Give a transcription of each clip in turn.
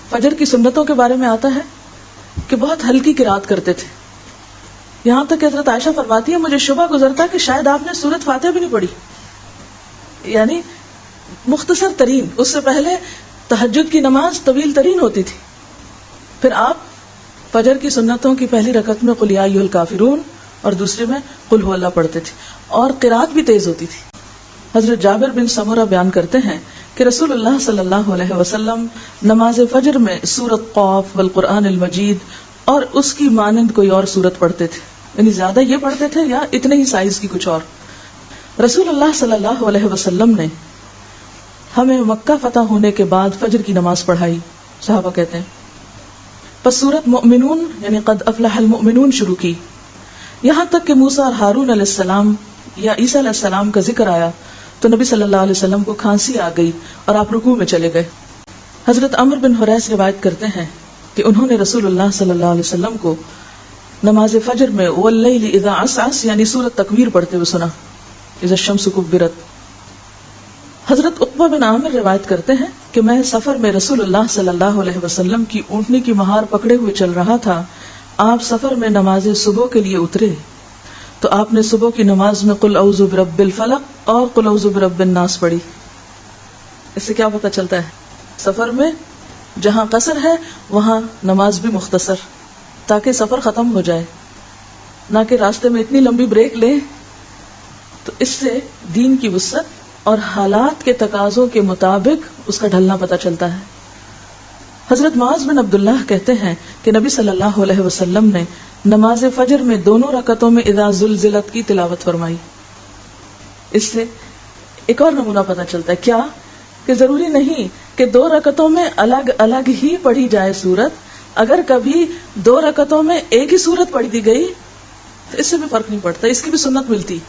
فجر کی سنتوں کے بارے میں آتا ہے کہ بہت ہلکی قرات کرتے تھے، یہاں تک کہ حضرت عائشہ فرماتی ہے مجھے شبہ گزرتا کہ شاید آپ نے سورۃ فاتحہ بھی نہیں پڑھی، یعنی مختصر ترین. اس سے پہلے تہجد کی نماز طویل ترین ہوتی تھی، پھر آپ فجر کی سنتوں کی پہلی رکعت میں قل یا ایھا الکافرون اور دوسرے میں قل ھو اللہ پڑھتے تھے، اور قرات بھی تیز ہوتی تھی. حضرت جابر بن سمرہ بیان کرتے ہیں کہ رسول اللہ صلی اللہ علیہ وسلم نماز فجر میں سورۃ قاف والقرآن المجید اور اس کی مانند کوئی اور سورت پڑھتے تھے، یعنی زیادہ یہ پڑھتے تھے یا اتنے ہی سائز کی کچھ اور. رسول اللہ صلی اللہ علیہ وسلم نے ہمیں مکہ فتح ہونے کے بعد فجر کی نماز پڑھائی. صحابہ کہتے ہیں پس سورۃ مؤمنون یعنی قد افلح المؤمنون شروع کی، یہاں تک کہ موسیٰ اور ہارون علیہ السلام یا عیسیٰ علیہ السلام کا ذکر آیا تو نبی صلی اللہ علیہ وسلم کو کھانسی آ گئی اور آپ رکوع میں چلے گئے. حضرت عمرو بن حریث روایت کرتے ہیں کہ انہوں نے رسول اللہ صلی اللہ علیہ وسلم کو نماز فجر میں واللیل اذا عسعس یعنی سورۃ تکویر پڑھتے ہوئے سنا، اذا الشمس کبرت. حضرت عقبہ بن عامر روایت کرتے ہیں کہ میں سفر میں رسول اللہ صلی اللہ علیہ وسلم کی اونٹنی کی مہار پکڑے ہوئے چل رہا تھا. آپ سفر میں نماز صبح کے لیے اترے تو آپ نے صبح کی نماز میں قل اعوذ برب الفلق اور قل اعوذ برب الناس پڑھی. اس سے کیا پتہ چلتا ہے؟ سفر میں جہاں قصر ہے وہاں نماز بھی مختصر، تاکہ سفر ختم ہو جائے، نہ کہ راستے میں اتنی لمبی بریک لیں. تو اس سے دین کی وسعت اور حالات کے تقاضوں کے مطابق اس کا ڈھلنا پتہ چلتا ہے. حضرت معاذ بن عبداللہ کہتے ہیں کہ نبی صلی اللہ علیہ وسلم نے نماز فجر میں دونوں رکعتوں میں اذا زلزلت کی تلاوت فرمائی. اس سے ایک اور نمونہ پتہ چلتا ہے، کیا کہ ضروری نہیں کہ 2 رکعتوں میں الگ الگ ہی پڑھی جائے سورت. اگر کبھی 2 رکعتوں میں ایک ہی سورت پڑھ دی گئی تو اس سے بھی فرق نہیں پڑتا، اس کی بھی سنت ملتی.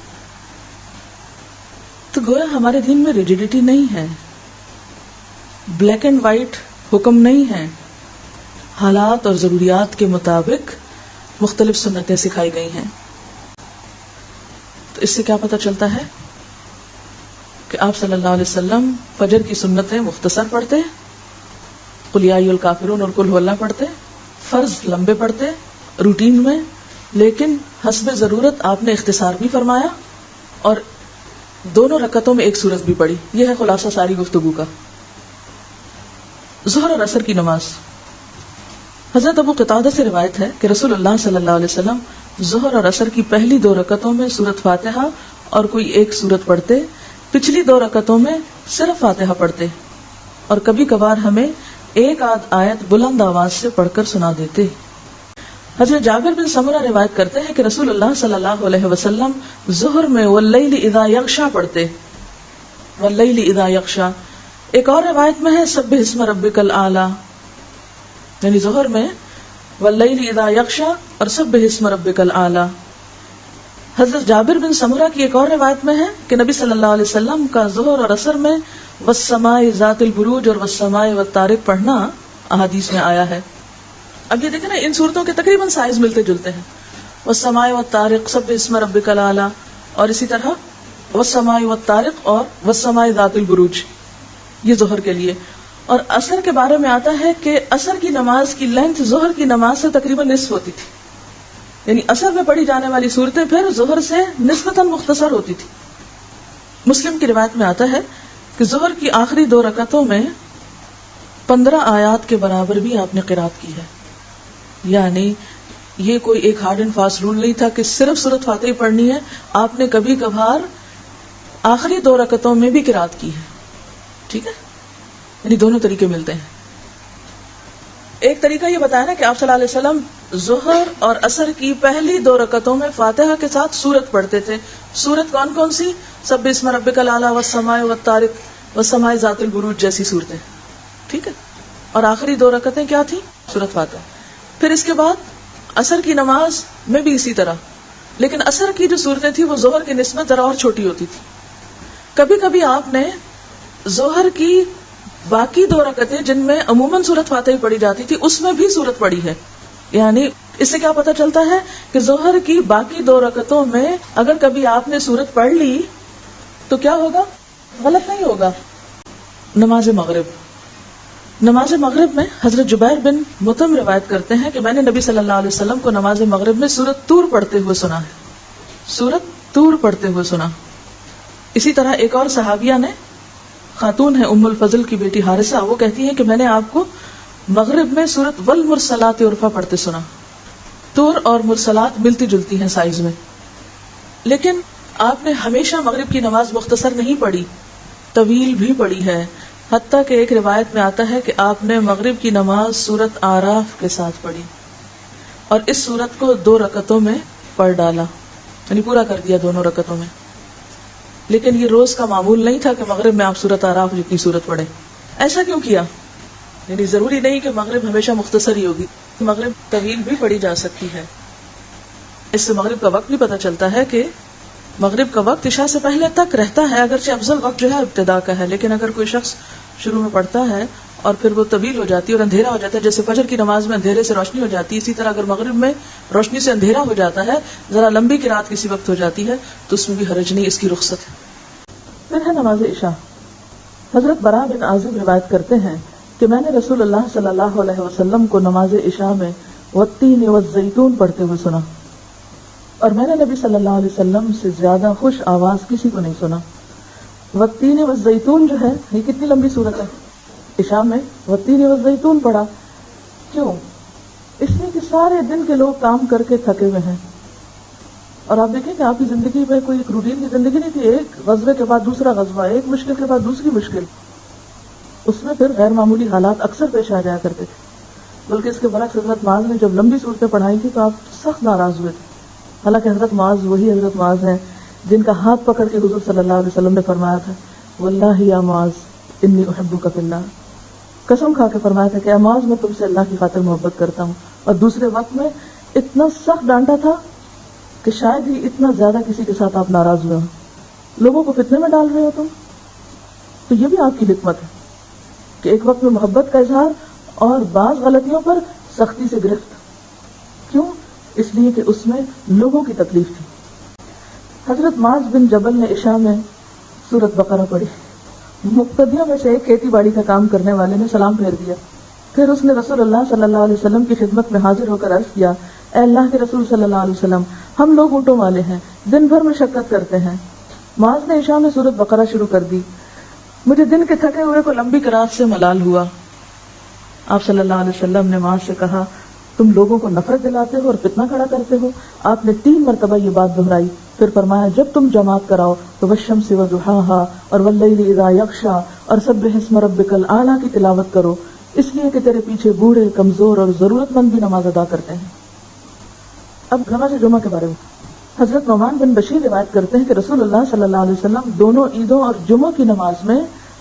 تو گویا ہمارے دین میں ریجیڈیٹی نہیں ہے، بلیک اینڈ وائٹ حکم نہیں ہے، حالات اور ضروریات کے مطابق مختلف سنتیں سکھائی گئی ہیں. تو اس سے کیا پتہ چلتا ہے کہ آپ صلی اللہ علیہ وسلم فجر کی سنتیں مختصر پڑھتے، قل یا ایھا الکافرون اور قل ھو اللہ پڑھتے، فرض لمبے پڑھتے روٹین میں، لیکن حسب ضرورت آپ نے اختصار بھی فرمایا اور دونوں رکعتوں میں ایک سورت بھی پڑھی. یہ ہے خلاصہ ساری گفتگو کا. ظہر اور عصر کی نماز. حضرت ابو قتادہ سے روایت ہے کہ رسول اللہ صلی اللہ علیہ وسلم ظہر اور عصر کی پہلی 2 رکعتوں میں سورۃ فاتحہ اور کوئی ایک سورت پڑھتے، پچھلی 2 رکعتوں میں صرف فاتحہ پڑھتے، اور کبھی کبھار ہمیں ایک آدھ آیت بلند آواز سے پڑھ کر سنا دیتے. حضرت جابر بن سمرہ روایت کرتے ہیں کہ رسول اللہ صلی اللہ علیہ وسلم ظہر میں واللیل اذا یغشا پڑھتے، واللیل اذا یغشا. ایک اور روایت میں ہے سبح اسم ربک الاعلی، یعنی ظہر میں واللیل اذا یغشا اور سبح اسم ربک الاعلی. حضرت جابر بن سمرہ کی ایک اور روایت میں ہے کہ نبی صلی اللہ علیہ وسلم کا ظہر اور عصر میں والسماء ذات البروج اور والسماء والطارق پڑھنا احادیث میں آیا ہے. اب یہ دیکھیں نا، ان صورتوں کے تقریباً سائز ملتے جلتے ہیں، والسماء والطارق، سبح اسم ربک الاعلی، اور اسی طرح والسماء والطارق اور والسماء ذات البروج، یہ ظہر کے لیے. اور عصر کے بارے میں آتا ہے کہ عصر کی نماز کی لینتھ ظہر کی نماز سے تقریباً نصف ہوتی تھی، یعنی عصر میں پڑھی جانے والی صورتیں پھر ظہر سے نسبتاً مختصر ہوتی تھی. مسلم کی روایت میں آتا ہے کہ ظہر کی آخری 2 رکعتوں میں 15 آیات کے برابر بھی آپ نے قرات کی ہے. یعنی یہ کوئی ایک ہارڈ اینڈ فاسٹ رول نہیں تھا کہ صرف سورۃ فاتحہ پڑھنی ہے، آپ نے کبھی کبھار آخری 2 رکعتوں میں بھی قرات کی ہے. ٹھیک ہے، یعنی دونوں طریقے ملتے ہیں. ایک طریقہ یہ بتایا نا کہ آپ صلی اللہ علیہ وسلم ظہر اور عصر کی پہلی 2 رکعتوں میں فاتحہ کے ساتھ سورت پڑھتے تھے. سورت کون کون سی؟ سبح اسم ربک الاعلی والسماء والطارق والسماء ذات البروج جیسی صورتیں. ٹھیک ہے، اور آخری 2 رکعتیں کیا تھی؟ سورت فاتحہ. پھر اس کے بعد عصر کی نماز میں بھی اسی طرح، لیکن عصر کی جو صورتیں تھی وہ ظہر کی نسبت ذرا اور چھوٹی ہوتی تھی. کبھی کبھی آپ نے ظہر کی باقی 2 رکعتیں جن میں عموماً سورۃ فاتحہ پڑھی جاتی تھی اس میں بھی سورت پڑھی ہے. یعنی اس سے کیا پتہ چلتا ہے کہ ظہر کی باقی 2 رکعتوں میں اگر کبھی آپ نے سورت پڑھ لی تو کیا ہوگا؟ غلط نہیں ہوگا. نماز مغرب نماز مغرب میں حضرت جبیر بن مطعم روایت کرتے ہیں کہ میں نے نبی صلی اللہ علیہ وسلم کو نماز مغرب میں سورۃ طور پڑھتے ہوئے سنا ہے، سورۃ طور پڑھتے ہوئے سنا۔ اسی طرح ایک اور صحابیہ نے، خاتون ہے ام الفضل کی بیٹی حارثہ، وہ کہتی ہے کہ میں نے آپ کو مغرب میں سورۃ والمرسلات عرفا پڑھتے سنا۔ طور اور مرسلات ملتی جلتی ہیں سائز میں، لیکن آپ نے ہمیشہ مغرب کی نماز مختصر نہیں پڑھی، طویل بھی پڑھی ہے، حتیٰ کہ ایک روایت میں آتا ہے کہ آپ نے مغرب کی نماز سورۃ آراف کے ساتھ پڑھی اور اس سورت کو 2 رکعتوں میں پڑھ ڈالا، یعنی پورا کر دیا دونوں رکعتوں میں۔ لیکن یہ روز کا معمول نہیں تھا کہ مغرب میں آپ سورۃ آراف جتنی سورت پڑھیں۔ ایسا کیوں کیا؟ یعنی ضروری نہیں کہ مغرب ہمیشہ مختصر ہی ہوگی، مغرب طویل بھی پڑھی جا سکتی ہے۔ اس سے مغرب کا وقت بھی پتہ چلتا ہے کہ مغرب کا وقت عشاء سے پہلے تک رہتا ہے، اگرچہ افضل وقت جو ہے ابتدا کا ہے، لیکن اگر کوئی شخص شروع میں پڑھتا ہے اور پھر وہ طویل ہو جاتی ہے اور اندھیرا ہو جاتا ہے، جیسے فجر کی نماز میں اندھیرے سے روشنی ہو جاتی ہے، اسی طرح اگر مغرب میں روشنی سے اندھیرا ہو جاتا ہے، ذرا لمبی قرات کسی وقت ہو جاتی ہے، تو اس میں بھی حرج نہیں، اس کی رخصت ہے۔ پھر ہے نماز عشاء۔ حضرت براء بن عازب روایت کرتے ہیں کہ میں نے رسول اللہ صلی اللہ علیہ وسلم کو نماز عشاء میں والتین والزیتون پڑھتے ہوئے سنا، اور میں نے نبی صلی اللہ علیہ وسلم سے زیادہ خوش آواز کسی کو نہیں سنا۔ والتین والزیتون جو ہے، یہ کتنی لمبی صورت ہے، عشاء میں والتین والزیتون پڑھا، کیوں؟ اس لیے کہ سارے دن کے لوگ کام کر کے تھکے ہوئے ہیں، اور آپ دیکھیں کہ آپ کی زندگی میں کوئی ایک روٹین کی زندگی نہیں تھی، ایک غزوے کے بعد دوسرا غزوہ، ایک مشکل کے بعد دوسری مشکل، اس میں پھر غیر معمولی حالات اکثر پیش آ جایا کرتے تھے۔ بلکہ اس کے برعکس حضرت معاذ نے جب لمبی صورتیں پڑھائی تھی تو آپ سخت ناراض ہوئے تھے، حالانکہ حضرت معاذ وہی حضرت معاذ ہیں جن کا ہاتھ پکڑ کے حضور صلی اللہ علیہ وسلم نے فرمایا تھا، واللہ یا معاذ انی احبک فی اللہ، قسم کھا کے فرمایا تھا کہ اے معاذ میں تم سے اللہ کی خاطر محبت کرتا ہوں، اور دوسرے وقت میں اتنا سخت ڈانٹا تھا کہ شاید ہی اتنا زیادہ کسی کے ساتھ آپ ناراض ہوئے ہوں، لوگوں کو فتنے میں ڈال رہے ہو تم۔ تو یہ بھی آپ کی حکمت ہے کہ ایک وقت میں محبت کا اظہار اور بعض غلطیوں پر سختی سے گرفت، کیوں؟ اس لیے کہ اس میں لوگوں کی تکلیف تھی۔ حضرت معاذ بن جبل نے عشاء میں سورۃ بقرہ پڑھی، مقتدیوں میں سے ایک کھیتی باڑی کا کام کرنے والے نے سلام پھیر دیا، پھر اس نے رسول اللہ صلی اللہ علیہ وسلم کی خدمت میں حاضر ہو کر عرض کیا، اے اللہ کے رسول صلی اللہ علیہ وسلم، ہم لوگ اونٹوں والے ہیں، دن بھر مشقت کرتے ہیں۔ معاذ نے عشاء میں سورۃ بقرہ شروع کر دی، مجھے دن کے تھکے ہوئے کو لمبی قرات سے ملال ہوا۔ آپ صلی اللہ علیہ وسلم نے معاذ سے کہا، تم لوگوں کو نفرت دلاتے ہو اور فتنہ کھڑا کرتے ہو۔ آپ نے 3 مرتبہ یہ بات دہرائی، پھر فرمایا، جب تم جماعت کراؤ تو والشمس وضحاها اور واللیل اذا یغشی اور سبح اسم ربک الاعلی کی تلاوت کرو، اس لیے کہ تیرے پیچھے بوڑھے، کمزور اور ضرورت مند بھی نماز ادا کرتے ہیں۔ اب نماز جمعہ کے بارے میں حضرت نعمان بن بشیر روایت کرتے ہیں کہ رسول اللہ صلی اللہ علیہ وسلم دونوں عیدوں اور جمعہ کی نماز میں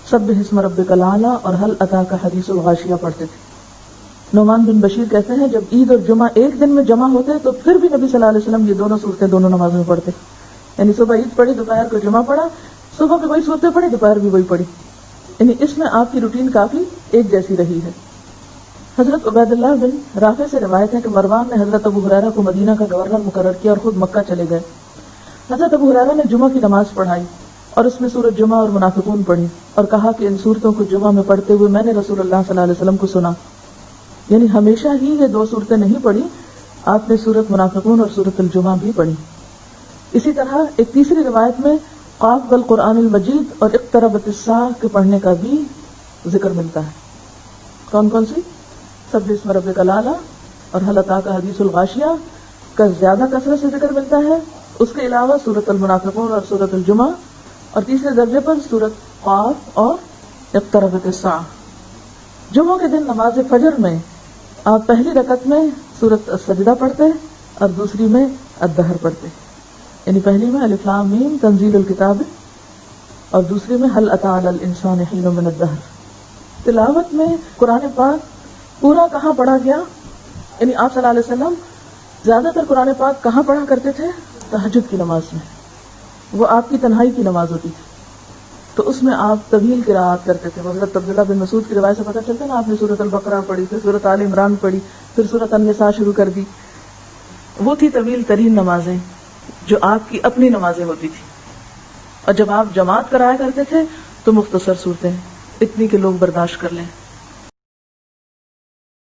سبح اسم ربک الاعلی اور هل اتاک حدیث الغاشیہ پڑھتے تھے۔ نعمان بن بشیر کہتے ہیں جب عید اور جمعہ ایک دن میں جمع ہوتے تو پھر بھی نبی صلی اللہ علیہ وسلم یہ دونوں صورتیں دونوں نمازوں میں پڑھتے، یعنی صبح عید پڑھی، دوپہر کو جمعہ پڑھا، صبح بھی وہی صورتیں پڑھی، دوپہر بھی وہی پڑھی، یعنی اس میں آپ کی روٹین کافی ایک جیسی رہی ہے۔ حضرت عبید اللہ بن رافع سے روایت ہے کہ مروان نے حضرت ابو ہریرہ کو مدینہ کا گورنر مقرر کیا اور خود مکہ چلے گئے۔ حضرت ابو ہریرہ نے جمعہ کی نماز پڑھائی اور اس میں سورۃ جمعہ اور منافقون پڑھی اور کہا کہ ان صورتوں کو جمعہ میں پڑھتے ہوئے میں نے رسول اللہ صلی اللہ علیہ وسلم کو سنا، یعنی ہمیشہ ہی یہ 2 صورتیں نہیں پڑھی، آپ نے سورۃ منافقون اور سورۃ الجمعہ بھی پڑھی۔ اسی طرح ایک تیسری روایت میں قاف والقرآن المجید اور اقتربت الساعہ کے پڑھنے کا بھی ذکر ملتا ہے۔ کون کون سی؟ سبح اسم ربک الاعلی اور هل اتاک حدیث الغاشیہ کا زیادہ کثرت سے ذکر ملتا ہے، اس کے علاوہ سورۃ المنافقون اور سورۃ الجمعہ، اور تیسرے درجے پر سورۃ قاف اور اقتربت الساعہ۔ جمعہ کے دن نماز فجر میں آپ پہلی رکعت میں سورۃ السجدہ پڑھتے اور دوسری میں الدہر پڑھتے، یعنی پہلی میں الف لام میم تنزیل الکتاب اور دوسری میں هل اتى علی الانسان حین من الدہر۔ تلاوت میں قرآن پاک پورا کہاں پڑھا گیا، یعنی آپ صلی اللہ علیہ وسلم زیادہ تر قرآن پاک کہاں پڑھا کرتے تھے؟ تہجد کی نماز میں، وہ آپ کی تنہائی کی نماز ہوتی تھی، تو اس میں آپ طویل قراءت کرتے تھے۔ حضرت عبداللہ بن مسعود کی روایت سے پتہ چلتا ہے نا، آپ نے سورۃ البقرہ پڑھی، پھر سورۃ آل عمران پڑھی، پھر سورۃ النساء شروع کر دی، وہ تھی طویل ترین نمازیں جو آپ کی اپنی نمازیں ہوتی تھی، اور جب آپ جماعت کرایا کرتے تھے تو مختصر صورتیں اتنی کہ لوگ برداشت کر لیں۔